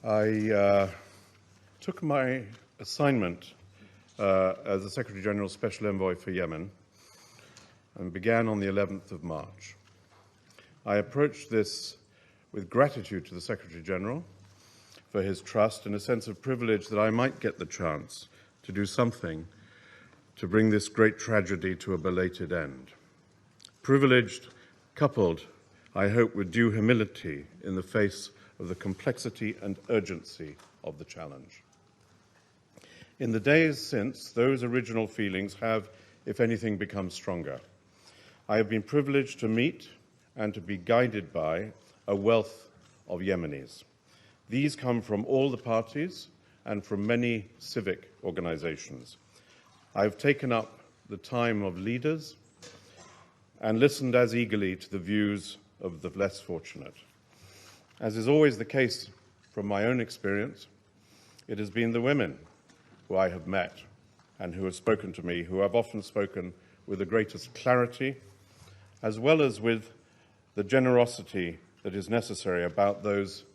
I took my assignment as the Secretary-General's Special Envoy for Yemen and began on the 11th of March. I approached this with gratitude to the Secretary-General for his trust and a sense of privilege that I might get the chance to do something to bring this great tragedy to a belated end. Privileged, coupled, I hope, with due humility in the face of the complexity and urgency of the challenge. In the days since, those original feelings have, if anything, become stronger. I have been privileged to meet and to be guided by a wealth of Yemenis. These come from all the parties and from many civic organizations. I have taken up the time of leaders and listened as eagerly to the views of the less fortunate. As is always the case from my own experience, it has been the women who I have met and who have spoken to me, who have often spoken with the greatest clarity, as well as with the generosity that is necessary about those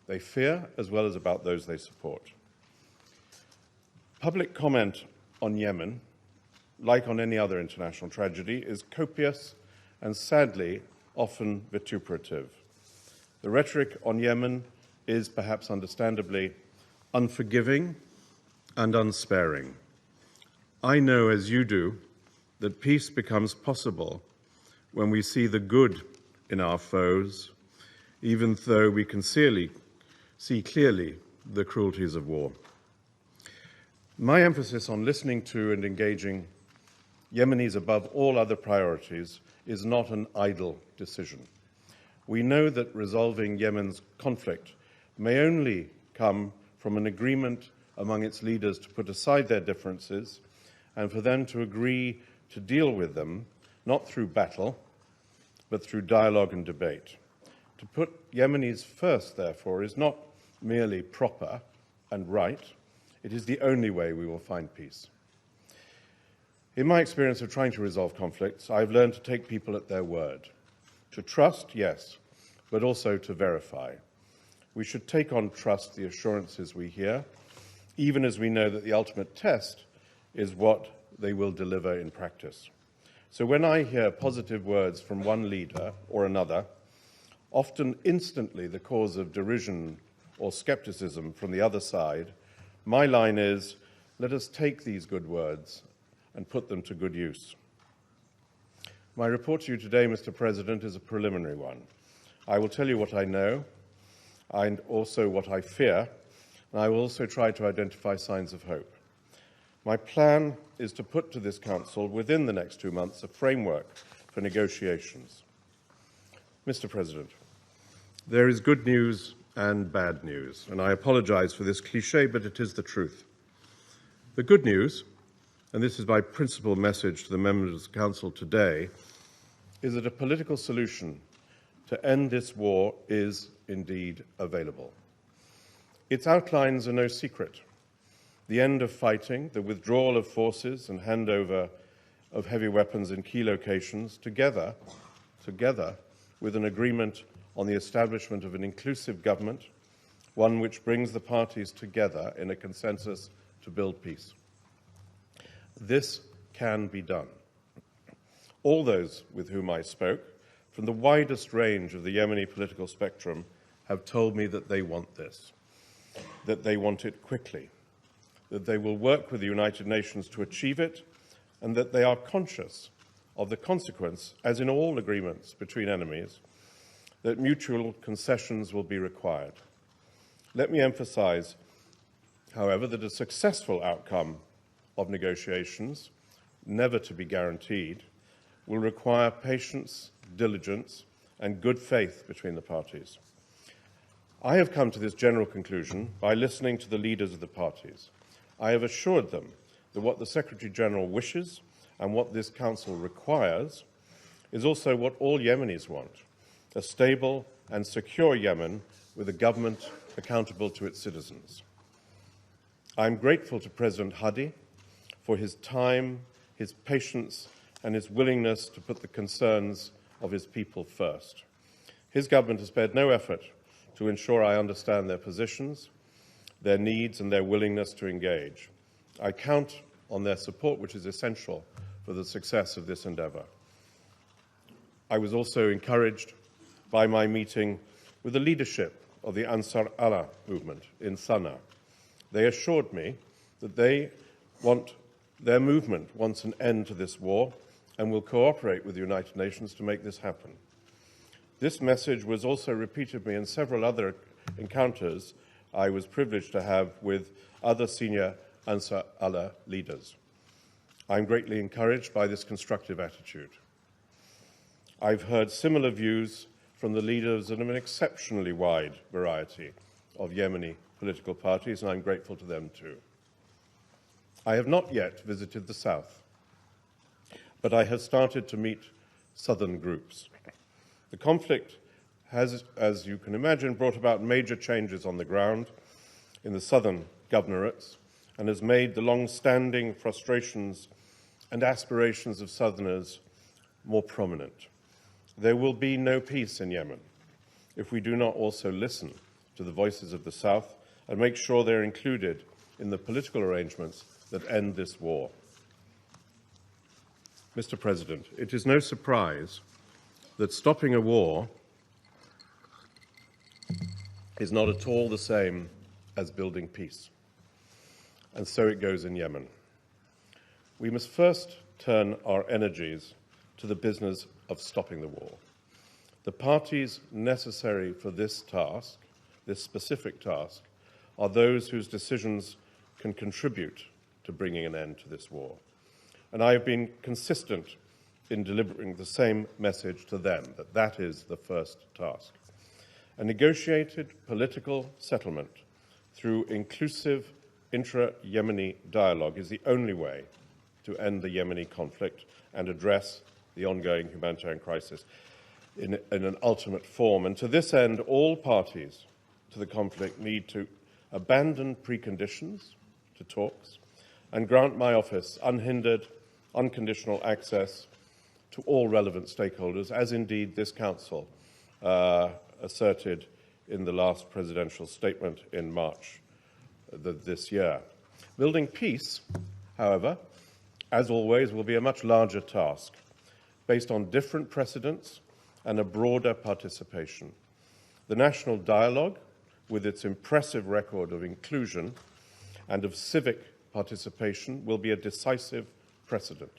they fear, as well as about those they support. Public comment on Yemen, like on any other international tragedy, is copious and sadly often vituperative. The rhetoric on Yemen is perhaps understandably unforgiving and unsparing. I know, as you do, that peace becomes possible when we see the good in our foes, even though we can see clearly the cruelties of war. My emphasis on listening to and engaging Yemenis above all other priorities is not an idle decision. We know that resolving Yemen's conflict may only come from an agreement among its leaders to put aside their differences and for them to agree to deal with them, not through battle, but through dialogue and debate. To put Yemenis first, therefore, is not merely proper and right, it is the only way we will find peace. In my experience of trying to resolve conflicts, I've learned to take people at their word. To trust, yes, but also to verify. We should take on trust the assurances we hear, even as we know that the ultimate test is what they will deliver in practice. So when I hear positive words from one leader or another, often instantly the cause of derision or skepticism from the other side, my line is, let us take these good words and put them to good use. My report to you today, Mr. President, is a preliminary one. I will tell you what I know and also what I fear, and I will also try to identify signs of hope. My plan is to put to this Council within the next 2 months a framework for negotiations. Mr. President, there is good news and bad news, and I apologize for this cliché, but it is the truth. The good news, and this is my principal message to the members of the Council today, is that a political solution to end this war is indeed available. Its outlines are no secret. The end of fighting, the withdrawal of forces and handover of heavy weapons in key locations, together with an agreement on the establishment of an inclusive government, one which brings the parties together in a consensus to build peace. This can be done. All those with whom I spoke, from the widest range of the Yemeni political spectrum, have told me that they want this, that they want it quickly, that they will work with the United Nations to achieve it, and that they are conscious of the consequence, as in all agreements between enemies, that mutual concessions will be required. Let me emphasize, however, that a successful outcome of negotiations, never to be guaranteed, will require patience, diligence, and good faith between the parties. I have come to this general conclusion by listening to the leaders of the parties. I have assured them that what the Secretary-General wishes and what this Council requires is also what all Yemenis want: a stable and secure Yemen with a government accountable to its citizens. I'm grateful to President Hadi for his time, his patience, and his willingness to put the concerns of his people first. His government has spared no effort to to ensure I understand their positions, their needs, and their willingness to engage. I count on their support, which is essential for the success of this endeavour. I was also encouraged by my meeting with the leadership of the Ansar Allah movement in Sana'a. They assured me that their movement wants an end to this war and will cooperate with the United Nations to make this happen. This message was also repeated to me in several other encounters I was privileged to have with other senior Ansar Allah leaders. I'm greatly encouraged by this constructive attitude. I've heard similar views from the leaders of an exceptionally wide variety of Yemeni political parties, and I'm grateful to them too. I have not yet visited the south, but I have started to meet southern groups. The conflict has, as you can imagine, brought about major changes on the ground in the southern governorates and has made the long-standing frustrations and aspirations of southerners more prominent. There will be no peace in Yemen if we do not also listen to the voices of the south and make sure they're included in the political arrangements that end this war. Mr. President, it is no surprise that stopping a war is not at all the same as building peace. And so it goes in Yemen. We must first turn our energies to the business of stopping the war. The parties necessary for this task, this specific task, are those whose decisions can contribute to bringing an end to this war. And I have been consistent in delivering the same message to them, that that is the first task. A negotiated political settlement through inclusive intra-Yemeni dialogue is the only way to end the Yemeni conflict and address the ongoing humanitarian crisis in an ultimate form. And to this end, all parties to the conflict need to abandon preconditions to talks and grant my office unhindered, unconditional access to all relevant stakeholders, as indeed this Council asserted in the last presidential statement in March this year. Building peace, however, as always, will be a much larger task, based on different precedents and a broader participation. The national dialogue, with its impressive record of inclusion and of civic participation, will be a decisive precedent.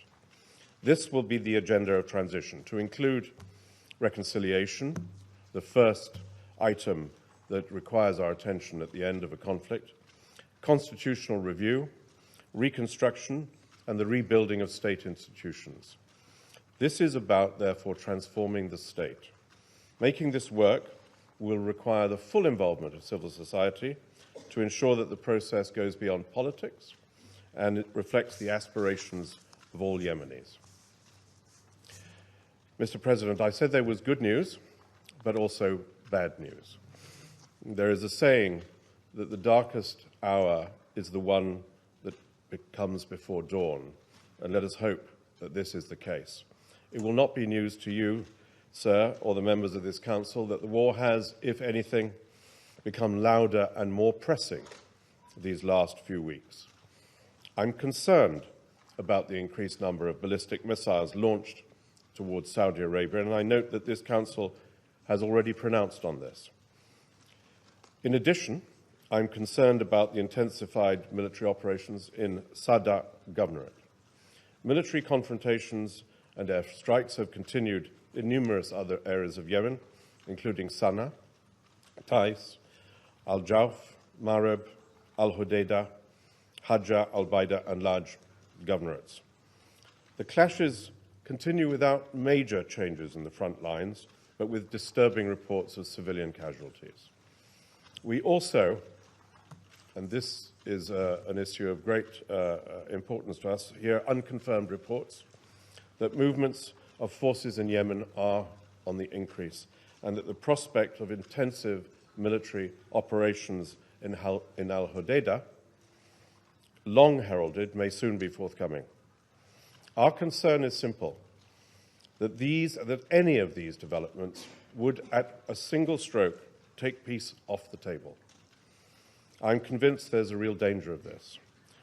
This will be the agenda of transition, to include reconciliation, the first item that requires our attention at the end of a conflict, constitutional review, reconstruction, and the rebuilding of state institutions. This is about, therefore, transforming the state. Making this work will require the full involvement of civil society to ensure that the process goes beyond politics and it reflects the aspirations of all Yemenis. Mr. President, I said there was good news, but also bad news. There is a saying that the darkest hour is the one that comes before dawn, and let us hope that this is the case. It will not be news to you, sir, or the members of this Council, that the war has, if anything, become louder and more pressing these last few weeks. I'm concerned about the increased number of ballistic missiles launched towards Saudi Arabia, and I note that this Council has already pronounced on this. In addition, I'm concerned about the intensified military operations in Sana'a Governorate. Military confrontations and air strikes have continued in numerous other areas of Yemen, including Sana'a, Taiz, Al-Jawf, Marib, Al-Hudaydah, Hajjah, Al-Baida, and Laj governorates. The clashes continue without major changes in the front lines, but with disturbing reports of civilian casualties. We also, and this is an issue of great importance to us, hear unconfirmed reports that movements of forces in Yemen are on the increase, and that the prospect of intensive military operations in Al-Hudaydah, long heralded, may soon be forthcoming. Our concern is simple, that any of these developments would, at a single stroke, take peace off the table. I'm convinced there's a real danger of this.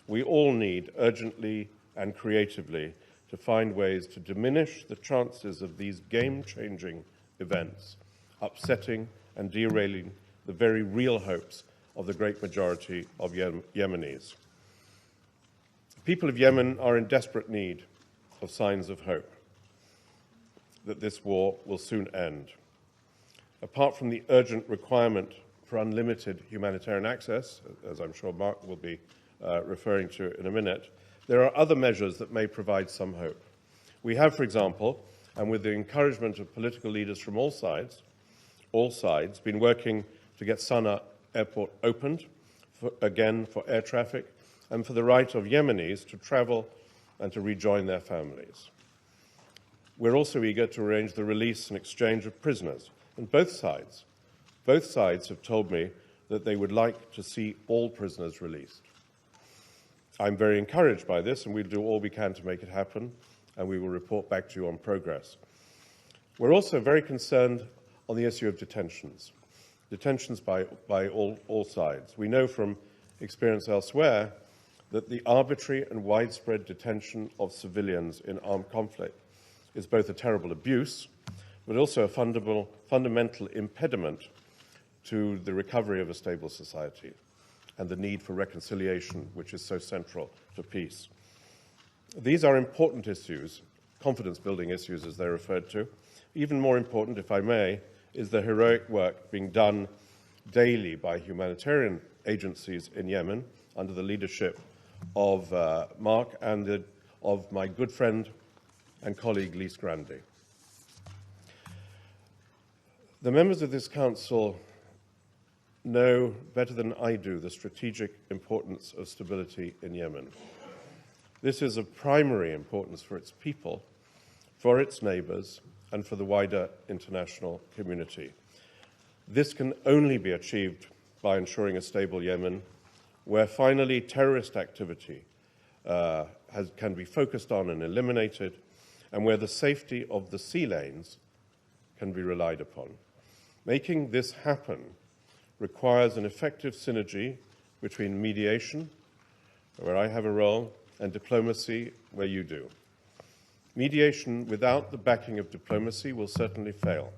We all need, urgently and creatively, to find ways to diminish the chances of these game-changing events, upsetting and derailing the very real hopes of the great majority of Yemenis. The people of Yemen are in desperate need of signs of hope that this war will soon end. Apart from the urgent requirement for unlimited humanitarian access, as I'm sure Mark will be referring to in a minute, there are other measures that may provide some hope. We have, for example, and with the encouragement of political leaders from all sides, been working to get Sana'a Airport opened again for air traffic and for the right of Yemenis to travel and to rejoin their families. We're also eager to arrange the release and exchange of prisoners, and both sides have told me that they would like to see all prisoners released. I'm very encouraged by this, and we'll do all we can to make it happen, and we will report back to you on progress. We're also very concerned on the issue of detentions by all sides. We know from experience elsewhere that the arbitrary and widespread detention of civilians in armed conflict is both a terrible abuse, but also a fundamental impediment to the recovery of a stable society and the need for reconciliation, which is so central to peace. These are important issues, confidence-building issues as they're referred to. Even more important, if I may, is the heroic work being done daily by humanitarian agencies in Yemen under the leadership of Mark and of my good friend and colleague Lise Grandi. The members of this council know better than I do the strategic importance of stability in Yemen. This is of primary importance for its people, for its neighbours, and for the wider international community. This can only be achieved by ensuring a stable Yemen, where finally terrorist activity can be focused on and eliminated, and where the safety of the sea lanes can be relied upon. Making this happen requires an effective synergy between mediation, where I have a role, and diplomacy, where you do. Mediation without the backing of diplomacy will certainly fail.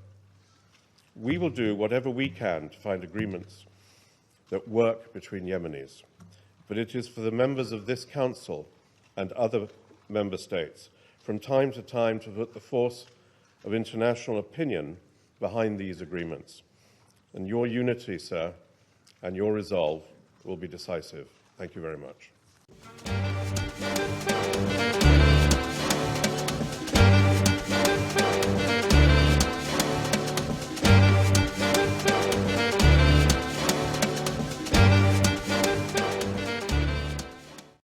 We will do whatever we can to find agreements that work between Yemenis, but it is for the members of this Council and other member states from time to time to put the force of international opinion behind these agreements. And your unity, sir, and your resolve will be decisive. Thank you very much.